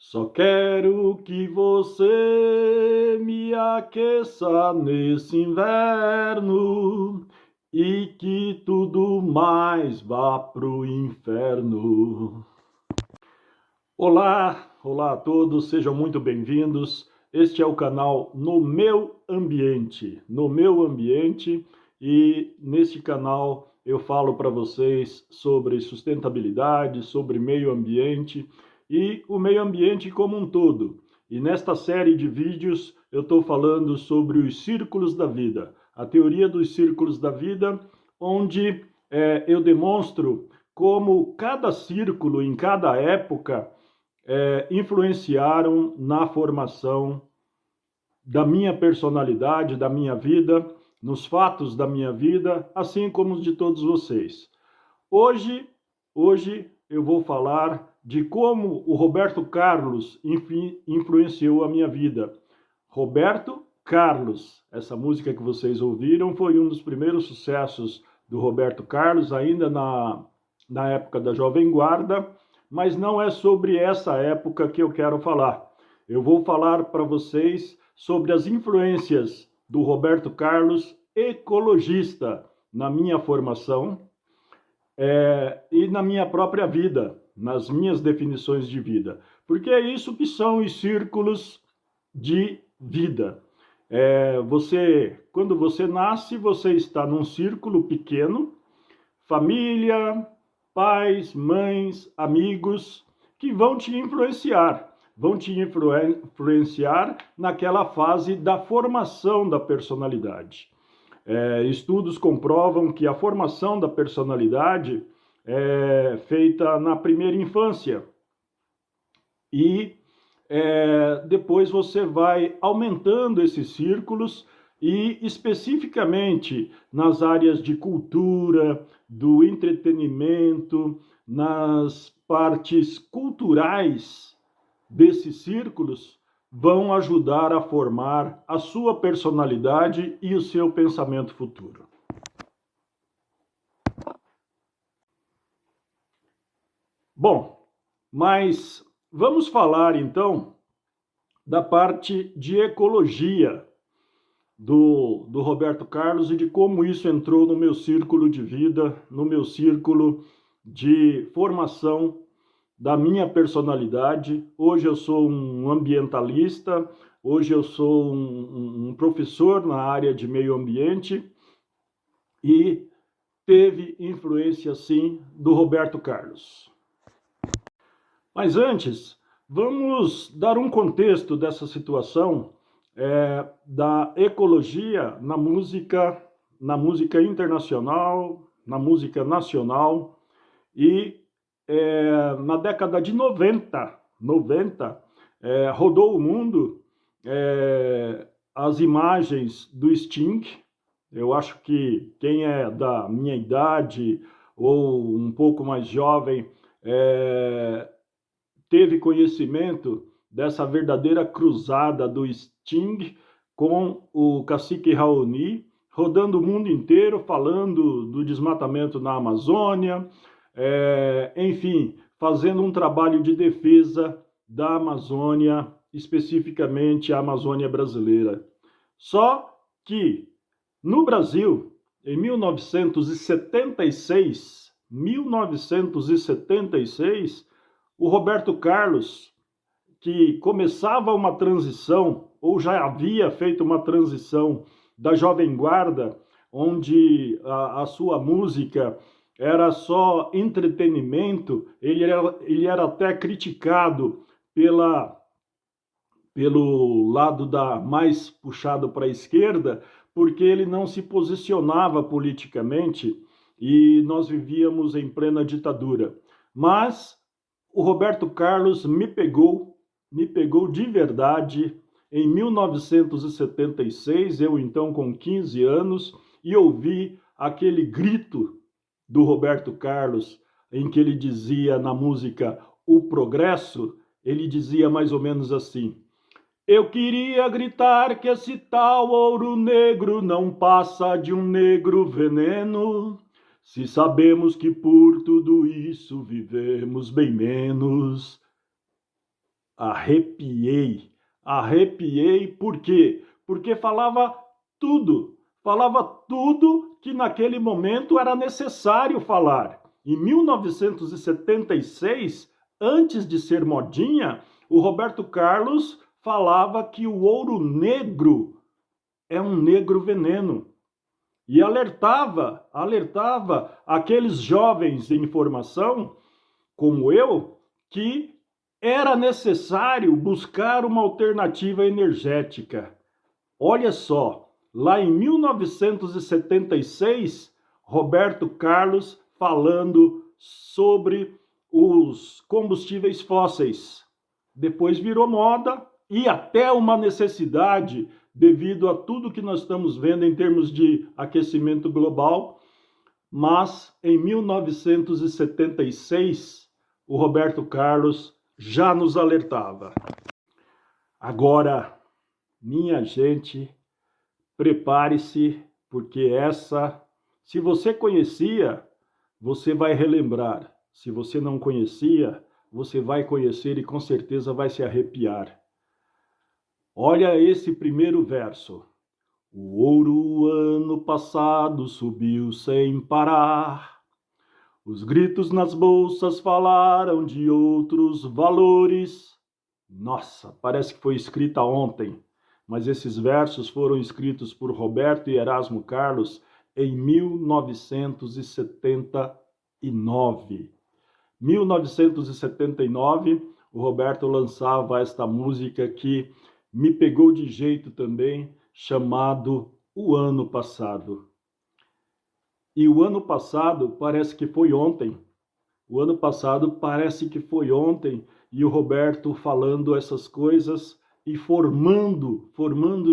Só quero que você me aqueça nesse inverno e que tudo mais vá pro inferno. Olá a todos, sejam muito bem-vindos. Este é o canal No Meu Ambiente, e neste canal eu falo para vocês sobre sustentabilidade, sobre meio ambiente e o meio ambiente como um todo. E nesta série de vídeos eu estou falando sobre os círculos da vida, a teoria dos círculos da vida, onde eu demonstro como cada círculo em cada época influenciaram na formação da minha personalidade, da minha vida, nos fatos da minha vida, assim como os de todos vocês. Hoje eu vou falar de como o Roberto Carlos influenciou a minha vida. Roberto Carlos, essa música que vocês ouviram foi um dos primeiros sucessos do Roberto Carlos, ainda na época da Jovem Guarda, mas não é sobre essa época que eu quero falar. Eu vou falar para vocês sobre as influências do Roberto Carlos, ecologista, na minha formação e na minha própria vida, nas minhas definições de vida. Porque é isso que são os círculos de vida. Quando você nasce, você está num círculo pequeno, família, pais, mães, amigos, que vão te influenciar naquela fase da formação da personalidade. Estudos comprovam que a formação da personalidade é feita na primeira infância e depois você vai aumentando esses círculos e especificamente nas áreas de cultura, do entretenimento, nas partes culturais desses círculos, vão ajudar a formar a sua personalidade e o seu pensamento futuro. Bom, mas vamos falar então da parte de ecologia do Roberto Carlos e de como isso entrou no meu círculo de vida, no meu círculo de formação da minha personalidade. Hoje eu sou um ambientalista, hoje eu sou um professor na área de meio ambiente e teve influência, sim, do Roberto Carlos. Mas antes, vamos dar um contexto dessa situação da ecologia na música internacional, na música nacional e na década de 90 rodou o mundo as imagens do Sting. Eu acho que quem é da minha idade ou um pouco mais jovem teve conhecimento dessa verdadeira cruzada do Sting com o Cacique Raoni, rodando o mundo inteiro, falando do desmatamento na Amazônia, enfim, fazendo um trabalho de defesa da Amazônia, especificamente a Amazônia brasileira. Só que no Brasil, em 1976, o Roberto Carlos, que começava uma transição, ou já havia feito uma transição da Jovem Guarda, onde a sua música era só entretenimento, ele era até criticado pelo lado mais puxado para a esquerda, porque ele não se posicionava politicamente e nós vivíamos em plena ditadura. Mas o Roberto Carlos me pegou de verdade em 1976, eu então com 15 anos, e ouvi aquele grito do Roberto Carlos, em que ele dizia na música O Progresso, ele dizia mais ou menos assim: eu queria gritar que esse tal ouro negro não passa de um negro veneno, se sabemos que por tudo isso vivemos bem menos. arrepiei. Arrepiei por quê? Porque falava tudo que naquele momento era necessário falar. Em 1976, antes de ser modinha, o Roberto Carlos falava que o ouro negro é um negro veneno. E alertava aqueles jovens em formação, como eu, que era necessário buscar uma alternativa energética. Olha só, lá em 1976, Roberto Carlos falando sobre os combustíveis fósseis. Depois virou moda e até uma necessidade devido a tudo que nós estamos vendo em termos de aquecimento global. Mas em 1976, o Roberto Carlos já nos alertava. Agora, minha gente, prepare-se, porque se você conhecia, você vai relembrar. Se você não conhecia, você vai conhecer e com certeza vai se arrepiar. Olha esse primeiro verso. O ouro ano passado subiu sem parar. Os gritos nas bolsas falaram de outros valores. Nossa, parece que foi escrita ontem, mas esses versos foram escritos por Roberto e Erasmo Carlos em 1979. 1979, o Roberto lançava esta música que me pegou de jeito também, chamado O Ano Passado. E o ano passado parece que foi ontem. O ano passado parece que foi ontem, e o Roberto falando essas coisas e formando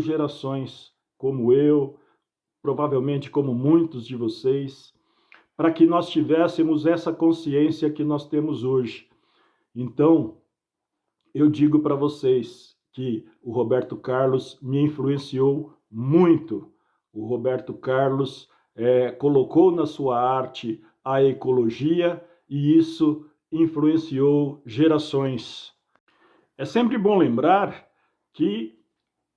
gerações como eu, provavelmente como muitos de vocês, para que nós tivéssemos essa consciência que nós temos hoje. Então, eu digo para vocês que o Roberto Carlos me influenciou muito. O Roberto Carlos colocou na sua arte a ecologia e isso influenciou gerações. É sempre bom lembrar que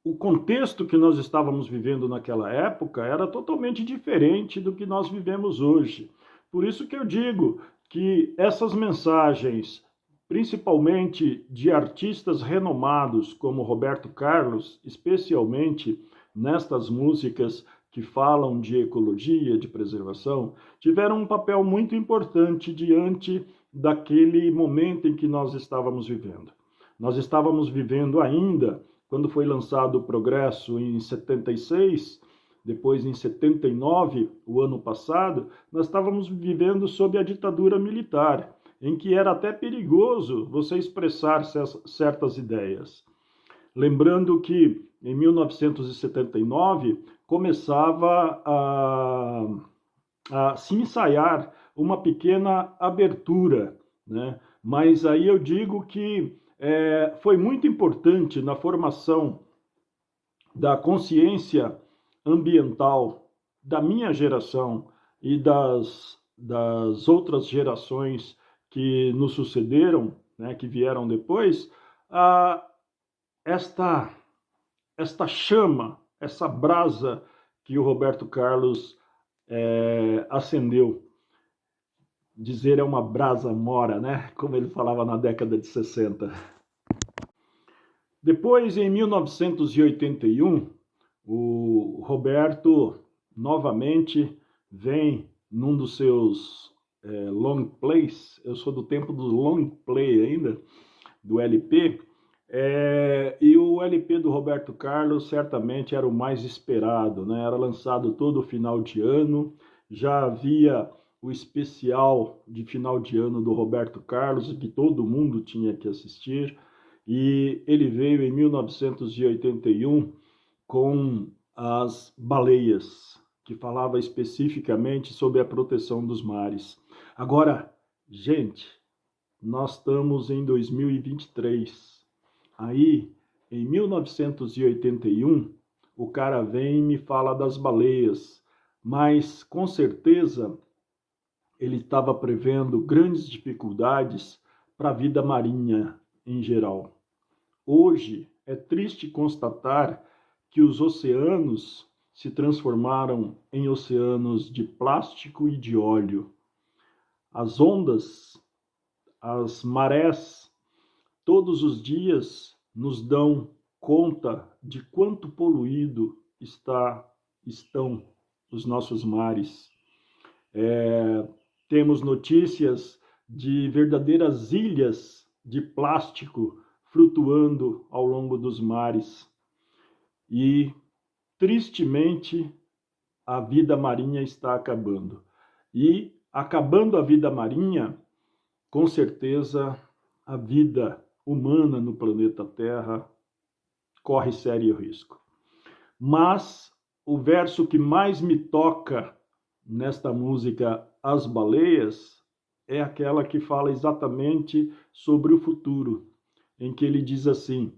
o contexto que nós estávamos vivendo naquela época era totalmente diferente do que nós vivemos hoje. Por isso que eu digo que essas mensagens, principalmente de artistas renomados como Roberto Carlos, especialmente nestas músicas que falam de ecologia, de preservação, tiveram um papel muito importante diante daquele momento em que nós estávamos vivendo. Nós estávamos vivendo ainda, quando foi lançado o Progresso em 76, depois em 79, o ano passado, nós estávamos vivendo sob a ditadura militar, em que era até perigoso você expressar certas ideias. Lembrando que em 1979 começava a se ensaiar uma pequena abertura, né? Mas aí eu digo que foi muito importante na formação da consciência ambiental da minha geração e das outras gerações que nos sucederam, né, que vieram depois, esta chama, essa brasa que o Roberto Carlos acendeu. Dizer é uma brasa mora, né? Como ele falava na década de 60. Depois, em 1981, o Roberto novamente vem num dos seus long plays. Eu sou do tempo do long play ainda, do LP. E o LP do Roberto Carlos certamente era o mais esperado, né? Era lançado todo final de ano, já havia o especial de final de ano do Roberto Carlos, que todo mundo tinha que assistir, e ele veio em 1981 com As Baleias, que falava especificamente sobre a proteção dos mares. Agora, gente, nós estamos em 2023. Aí, em 1981, o cara vem e me fala das baleias, mas com certeza ele estava prevendo grandes dificuldades para a vida marinha em geral. Hoje é triste constatar que os oceanos se transformaram em oceanos de plástico e de óleo. As ondas, as marés, todos os dias nos dão conta de quanto poluído estão os nossos mares. Temos notícias de verdadeiras ilhas de plástico flutuando ao longo dos mares. E, tristemente, a vida marinha está acabando. E, acabando a vida marinha, com certeza, a vida humana no planeta Terra corre sério risco. Mas o verso que mais me toca nesta música As Baleias é aquela que fala exatamente sobre o futuro, em que ele diz assim: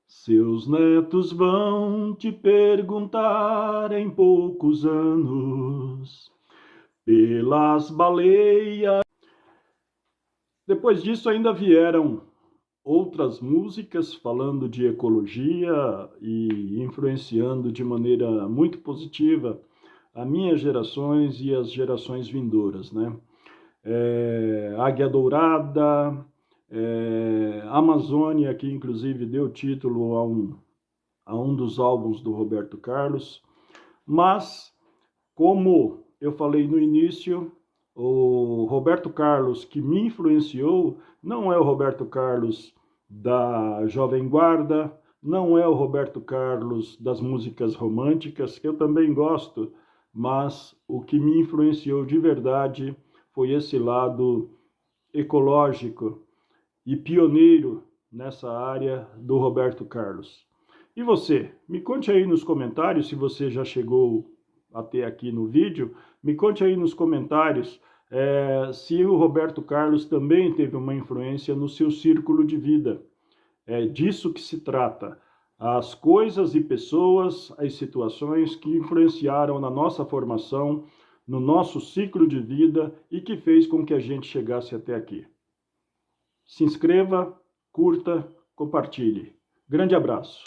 seus netos vão te perguntar em poucos anos pelas baleias. Depois disso ainda vieram outras músicas falando de ecologia e influenciando de maneira muito positiva as minhas gerações e as gerações vindouras, né? Águia Dourada, Amazônia, que inclusive deu título a um dos álbuns do Roberto Carlos. Mas, como eu falei no início, o Roberto Carlos que me influenciou não é o Roberto Carlos da Jovem Guarda, não é o Roberto Carlos das músicas românticas, que eu também gosto, mas o que me influenciou de verdade foi esse lado ecológico e pioneiro nessa área do Roberto Carlos. E você? Me conte aí nos comentários, se você já chegou até aqui no vídeo, me conte aí nos comentários se o Roberto Carlos também teve uma influência no seu círculo de vida. É disso que se trata. As coisas e pessoas, as situações que influenciaram na nossa formação, no nosso ciclo de vida e que fez com que a gente chegasse até aqui. Se inscreva, curta, compartilhe. Grande abraço.